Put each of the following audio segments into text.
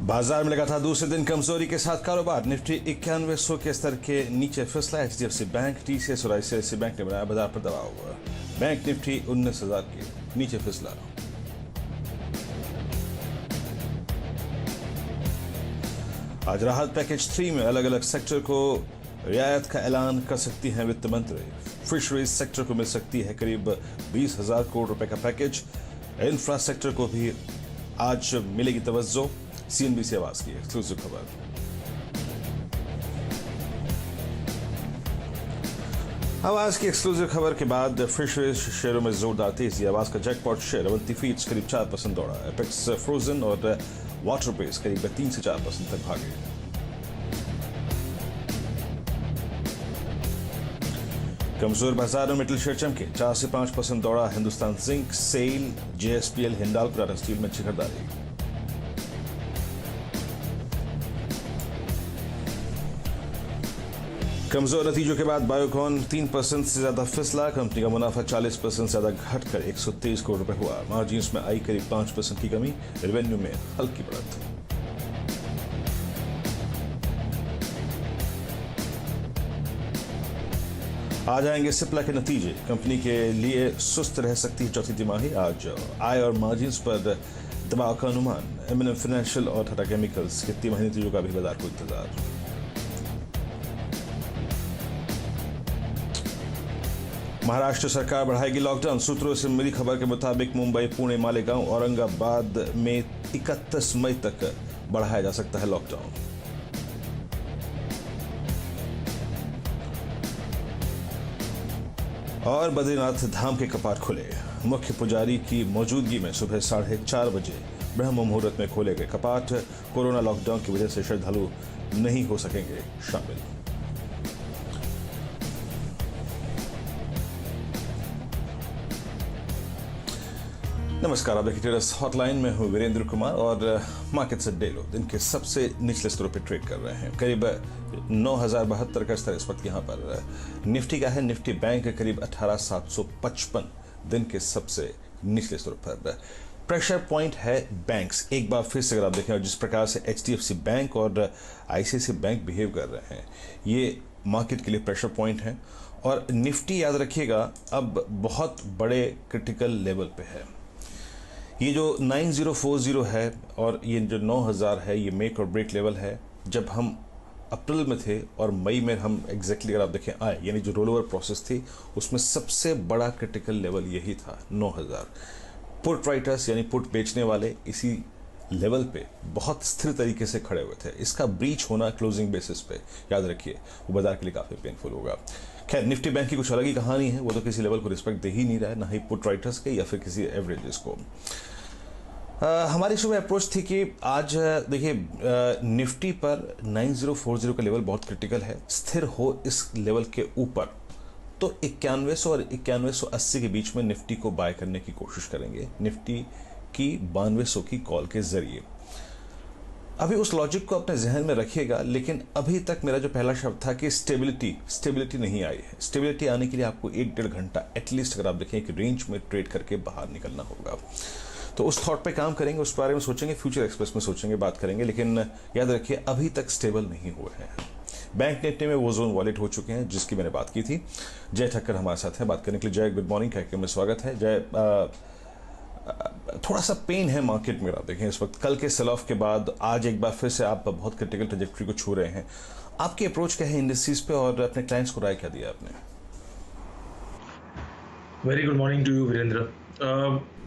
बाजार में लगातार दूसरे दिन कमजोरी के साथ कारोबार। निफ्टी 9100 के स्तर के नीचे फिसला। एचडीएफसी बैंक, टीसीएस और आईसीआईसीआई बैंक ने बनाया बाजार पर दबाव। बैंक निफ्टी 19,000 के नीचे फिसला। आज राहत पैकेज 3 में अलग अलग सेक्टर को रियायत का ऐलान कर सकती है वित्त मंत्री। फिशरीज सेक्टर को मिल सकती है करीब 20,000 करोड़ रुपए का पैकेज। इंफ्रास्ट्रक्चर को भी आज मिलेगी तवज्जो। सीएनबीसी आवाज की एक्सक्लूसिव खबर। आवाज की एक्सक्लूसिव खबर के बाद फिशरीज शेयरों में जोरदार तेजी। आवाज का जैकपॉट शेयर अवंती फीड्स करीब 4% दौड़ा। एपेक्स फ्रोजन और वाटर बेस करीब 3 से 4% तक भागे। कमजोर बाजार में मेटल शेयर चमके। 4 से 5% दौड़ा। हिंदुस्तान जिंक, सेल, जेएसपीएल, हिंडाल्को, टाटा स्टील में अच्छी खरीदारी। कमजोर नतीजों के बाद बायोकॉन 3% से ज्यादा फिसला। कंपनी का मुनाफा 40% से ज्यादा घटकर 123 करोड़ रुपए हुआ। मार्जिन्स में आई करीब 5% की कमी। रेवेन्यू में हल्की बढ़त। आ जाएंगे सिप्ला के नतीजे। कंपनी के लिए सुस्त रह सकती है चौथी तिमाही। आज आय और मार्जिन्स पर दबाव का अनुमान। एमएनएम फाइनेंशियल और टाटा केमिकल्स के तिमाही नतीजों का भी बाजार को इंतजार। महाराष्ट्र सरकार बढ़ाएगी लॉकडाउन। सूत्रों से मिली खबर के मुताबिक मुंबई, पुणे, मालेगांव, औरंगाबाद में 31 मई तक बढ़ाया जा सकता है लॉकडाउन। और बद्रीनाथ धाम के कपाट खुले। मुख्य पुजारी की मौजूदगी में सुबह 4:30 बजे ब्रह्म मुहूर्त में खोले गए कपाट। कोरोना लॉकडाउन की वजह से श्रद्धालु नहीं हो सकेंगे शामिल। नमस्कार, आप देखिए हॉटलाइन में हूं वीरेंद्र कुमार और मार्केट्स एट डेलो दिन के सबसे निचले स्तरों पर ट्रेड कर रहे हैं। करीब 9,072 का स्तर इस वक्त यहां पर। निफ्टी का है। निफ्टी बैंक करीब 18,755 दिन के सबसे निचले स्तरों पर। प्रेशर पॉइंट है बैंक्स। एक बार फिर से अगर आप देखें, और जिस प्रकार से एचडीएफसी बैंक और आईसीआईसीआई बैंक बिहेव कर रहे हैं, ये मार्केट के लिए प्रेशर पॉइंट है। और निफ्टी याद रखिएगा अब बहुत बड़े क्रिटिकल लेवल पे है। ये जो 9040 है और ये जो 9,000 है, ये मेक और ब्रेक लेवल है। जब हम अप्रैल में थे और मई में हम एग्जैक्टली अगर आप देखें आए, यानी जो रोल ओवर प्रोसेस थी, उसमें सबसे बड़ा क्रिटिकल लेवल यही था 9,000। पुट राइटर्स यानी पुट बेचने वाले इसी लेवल पे बहुत स्थिर तरीके से खड़े हुए थे। इसका ब्रीच होना क्लोजिंग बेसिस पे, याद रखिए, वो बाजार के लिए काफी पेनफुल होगा। खैर, निफ्टी बैंक की कुछ अलग ही कहानी है। वो तो किसी लेवल को रिस्पेक्ट दे ही नहीं रहा है, ना ही पुट राइटर्स के या फिर किसी एवरेजेस को। हमारी सुबह अप्रोच थी कि आज देखिए निफ्टी पर 9040 का लेवल बहुत क्रिटिकल है। स्थिर हो इस लेवल के ऊपर तो 9100 और 9180 के बीच में निफ्टी को बाय करने की कोशिश करेंगे। निफ्टी की 9200 की कॉल के जरिए। अभी उस लॉजिक को अपने जहन में रखिएगा। लेकिन अभी तक मेरा जो पहला शब्द था कि स्टेबिलिटी नहीं आई है। स्टेबिलिटी आने के लिए आपको 1-1.5 घंटा एटलीस्ट अगर आप देखें कि रेंज में ट्रेड करके बाहर निकलना होगा। तो उस थॉट पे काम करेंगे, उस बारे में सोचेंगे, फ्यूचर एक्सप्रेस में सोचेंगे, बात करेंगे। लेकिन याद रखिए अभी तक स्टेबल नहीं हुए हैं। बैंक निफ्टी में वो जोन वॉलेट हो चुके हैं जिसकी मैंने बात की थी। जय ठक्कर हमारे साथ है बात करने के लिए। जय, गुड मॉर्निंग, कार्यक्रम में स्वागत है। जय, थोड़ा सा पेन है मार्केट में। आप देखें इस वक्त कल के सेल ऑफ के बाद आज एक बार फिर से आप बहुत क्रिटिकल ट्रजेक्टरी को छू रहे हैं। आपकी अप्रोच क्या है इंडस्ट्रीज पे और अपने क्लाइंट्स को राय क्या दिया आपने? Very good morning to you Virender.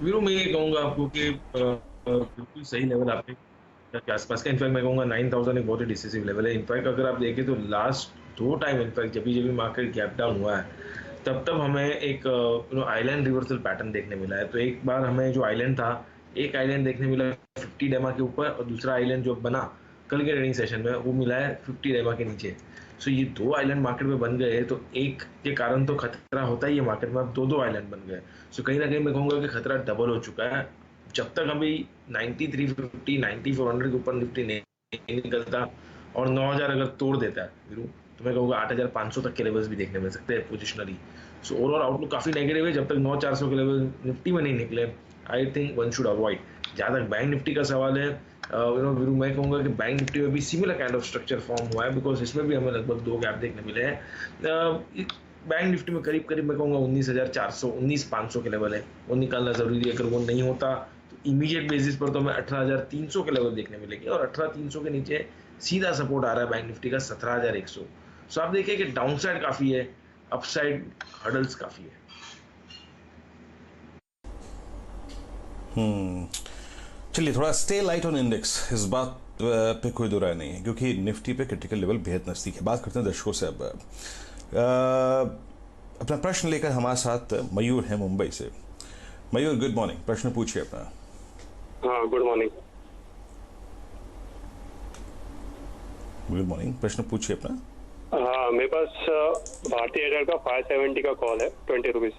Veeru, मैं ये कहूँगा आपको कि बिल्कुल सही लेवल आपके के आसपास का। इनफैक्ट मैं कहूँगा 9,000 एक बहुत ही डिसिसिव लेवल है। इनफैक्ट अगर आप देखें तो लास्ट 2 टाइम इनफैक्ट जब भी मार्केट गैप डाउन हुआ है तब हमें एक आइलैंड रिवर्सल पैटर्न देखने मिला है। तो एक बार हमें जो आइलैंड था, एक आइलैंड देखने मिला 50 डेमा के ऊपर और दूसरा आइलैंड जो बना कल के ट्रेडिंग सेशन में वो मिला है 50 डेमा के नीचे। सो ये 2 आइलैंड मार्केट में बन गए तो एक के कारण तो खतरा होता ही है मार्केट में। अब 2 आइलैंड बन गए। सो कहीं ना कहीं मैं कहूँगा कि खतरा डबल हो चुका है। जब तक अभी 9350 9400 के ऊपर निफ्टी नहीं निकलता और 9,000 अगर तोड़ देता है तो मैं कहूँगा 8,500 तक के लेवल्स भी देखने मिल सकते हैं पोजिशनली। सो ओवरऑल आउटलुक काफी नेगेटिव है जब तक 9,400 के लेवल निफ्टी में नहीं निकले। I think one should avoid. जहाँ तक बैंक निफ्टी का सवाल है, वीरू मैं कहूँगा कि बैंक निफ्टी में भी similar kind of structure form हुआ है, बिकॉज इसमें भी हमें लगभग 2 गैप देखने मिले हैं। बैंक निफ्टी में करीब करीब मैं कहूँगा 19,400 19,500 के लेवल है, वो निकालना जरूरी है। अगर वो नहीं होता तो इमीडिएट बेसिस पर तो हमें 18,300 के लेवल देखने मिलेंगे, और 18,300 के नीचे सीधा सपोर्ट आ रहा है बैंक निफ्टी का 17,100। सो आप देखिए कि डाउनसाइड काफी है, अपसाइड हर्डल्स काफी है। चलिए, थोड़ा स्टे लाइट ऑन इंडेक्स, इस बात पे कोई दो राय नहीं है, क्योंकि निफ्टी पे क्रिटिकल लेवल बेहद नजदीक है। बात करते हैं दर्शकों से अब। अपना प्रश्न लेकर हमारे साथ मयूर है मुंबई से। मयूर, गुड मॉर्निंग, प्रश्न पूछिए अपना। हाँ, गुड मॉर्निंग। गुड मॉर्निंग, प्रश्न पूछिए अपना। हाँ, मेरे पास भारतीय एयरटेल का 570 का कॉल है, 20 रुपीज।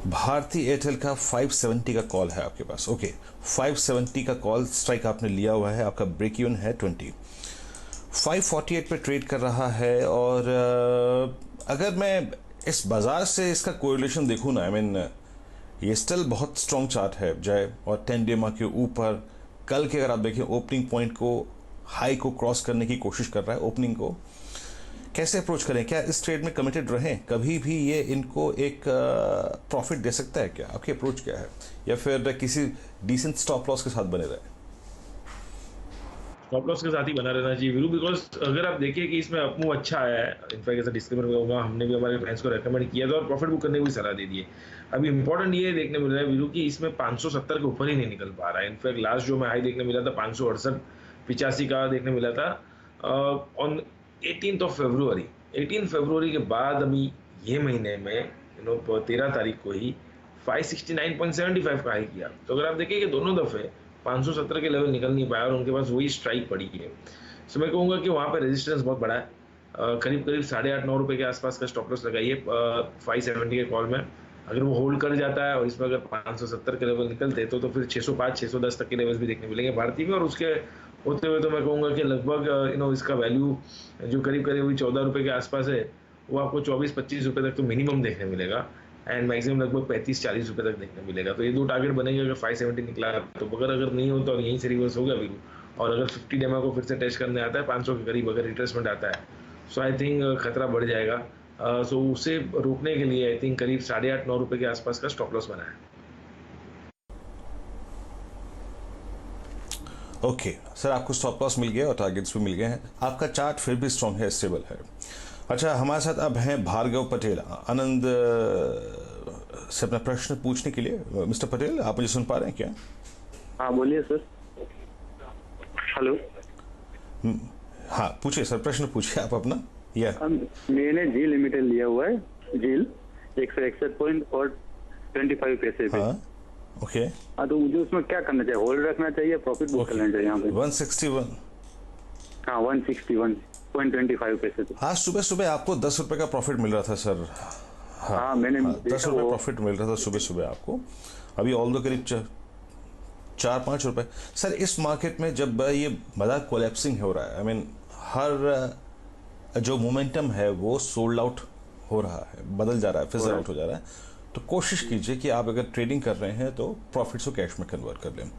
भारतीय एयरटेल का 570 का कॉल है आपके पास। ओके, 570 का कॉल स्ट्राइक आपने लिया हुआ है, आपका ब्रेक इवन है 20। 548 पे ट्रेड कर रहा है, और अगर मैं इस बाजार से इसका कोरिलेशन देखूं ना, आई मीन ये स्टिल बहुत स्ट्रॉन्ग चार्ट है जय, और 10 डेमा के ऊपर कल के अगर आप देखें ओपनिंग पॉइंट को, हाई को क्रॉस करने की कोशिश कर रहा है। ओपनिंग को कैसे अप्रोच करें? क्या इस ट्रेड में कमिटेड रहें? कभी भी ये इनको एक प्रॉफिट दे सकता है क्या? आपकी अप्रोच क्या है? या फिर किसी डिसेंट स्टॉप लॉस के साथ बने रहे? स्टॉप लॉस के साथ ही बना रहना चाहिए वीरू, बिकॉज अगर आप देखिए कि इसमें अपमूव अच्छा आया है, इनफैक्ट ऐसा डिस्क्लेमर होगा, हमने भी हमारे फ्रेंड्स को रेकमेंड किया था और प्रॉफिट बुक करने की सलाह दे दी है। अभी इंपॉर्टेंट ये देखने मिल रहा है वीरू कि इसमें 570 के ऊपर ही नहीं निकल पा रहा है। इनफैक्ट लास्ट जो मैं हाई देखने मिला था 568-85 का देखने मिला था ऑन 18th ऑफ फरवरी। 18 फरवरी के बाद अभी ये महीने में 13 तारीख को ही 569.75 का हाई किया। तो अगर आप देखिए कि दोनों दफे 570 के लेवल निकल नहीं पाया और उनके पास वही स्ट्राइक पड़ी है। सो मैं कहूँगा कि वहाँ पे रेजिस्टेंस बहुत बड़ा है। करीब करीब 8.5-9 रुपए के आसपास का स्टॉप लॉस लगाइए 570 के कॉल में। अगर वो होल्ड कर जाता है और इसमें अगर 570 के लेवल निकलते तो फिर 605-610 तक के लेवल्स भी देखने मिलेंगे भारतीय में, और उसके होते हुए तो मैं कहूँगा कि लगभग इसका वैल्यू जो करीब करीब वही 14 रुपए के आसपास है, वो आपको 24-25 रुपए तक तो मिनिमम देखने मिलेगा, एंड मैक्सिमम लगभग 35-40 रुपए तक देखने मिलेगा। तो ये दो टारगेट बनेंगे अगर 570 निकला तो। अगर नहीं हो तो यहीं से रिवर्स होगा वीरू, और अगर 50 डेमा को फिर से टेस्ट करने आता है 500 के करीब अगर रिट्रेसमेंट आता है, सो आई थिंक खतरा बढ़ जाएगा। सो उसे रोकने के लिए आई थिंक करीब 8.5-9 रुपए के आसपास का स्टॉप लॉस बना है। ओके सर, आपको स्टॉप लॉस मिल गया और टारगेट्स भी मिल गए हैं, आपका चार्ट फिर भी स्ट्रांग है, स्टेबल है। अच्छा, हमारे साथ अब हैं भार्गव पटेल आनंद से अपना प्रश्न पूछने के लिए। मिस्टर पटेल, आप मुझे सुन पा रहे हैं क्या? हाँ, बोलिए सर। हेलो। हाँ, पूछिए सर, प्रश्न पूछिए आप अपना। या मैंने जी लिमिटेड लिया हुआ है, जील 161.25 पैसे पे। हाँ, ओके। हाँ, तो मुझे उसमें क्या करना चाहिए? होल्ड रखना चाहिए, प्रॉफिट बुक करना चाहिए यहाँ पे? 161। हाँ, 161.25 पैसे पे। आज सुबह सुबह आपको 10 रुपए का प्रॉफिट मिल रहा था सर। हाँ, मैंने 10 रुपए प्रॉफिट मिल रहा था सुबह सुबह आपको। अभी ऑल दो करीब 4-5 रुपए। सर, इस मार्केट में जब ये बड़ा कोलैप्सिंग हो रहा है, आई मीन हर जो मोमेंटम है वो सोल्ड आउट हो रहा है, बदल जा रहा है, फिजल आउट हो जा रहा है, तो कोशिश कीजिए कि आप अगर ट्रेडिंग कर रहे हैं तो प्रॉफिट्स को कैश में कन्वर्ट कर लें।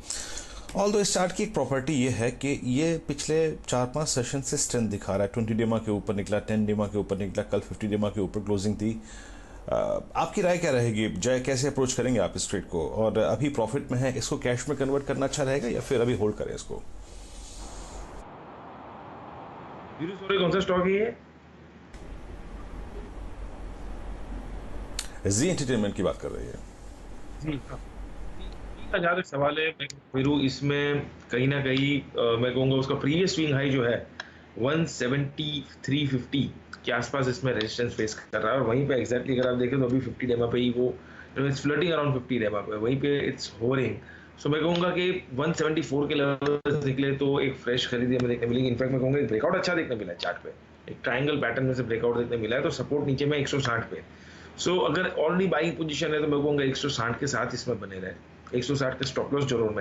ऑल्दो इस चार्ट की एक प्रॉपर्टी ये है कि ये पिछले 4-5 सेशन से स्ट्रेंथ दिखा रहा है। 20 डेमा के ऊपर निकला, 10 डेमा के ऊपर निकला, कल 50 डेमा के ऊपर क्लोजिंग थी। आपकी राय क्या रहेगी जय, कैसे अप्रोच करेंगे आप इस ट्रेड को? और अभी प्रॉफिट में है, इसको कैश में कन्वर्ट करना अच्छा रहेगा या फिर अभी होल्ड करें इसको? कौन सा स्टॉक है ये? जी एंटरटेनमेंट की बात कर रही है। जहाँ तक सवाल है वीरू, इसमें कहीं ना कहीं मैं कहूँगा उसका प्रीवियस स्विंग हाई जो है 173.50 के आसपास इसमें रेजिस्टेंस फेस कर रहा है, और वहीं पे एग्जैक्टली अगर आप देखें तो अभी 50 डेमा पे ही वो इट्स फ्लर्टिंग अराउंड 50 डेमा पे, वहीं पे इट्स होवरिंग। सो मैं कहूँगा कि 174 के लेवल निकले तो एक फ्रेश खरीदी हमें देखने मिलेगी। इनफैक्ट मैं कहूँगा एक ब्रेकआउट अच्छा देखने मिला है चार्ट पे, एक ट्राइंगल पैटर्न में से ब्रेकआउट देखने मिला है, तो सपोर्ट नीचे में 160 पे। सो अगर ऑलरेडी बाइंग पोजीशन है तो मैं कहूँगा 160 के साथ इसमें बने रहे, 160 के स्टॉप लॉस जरूर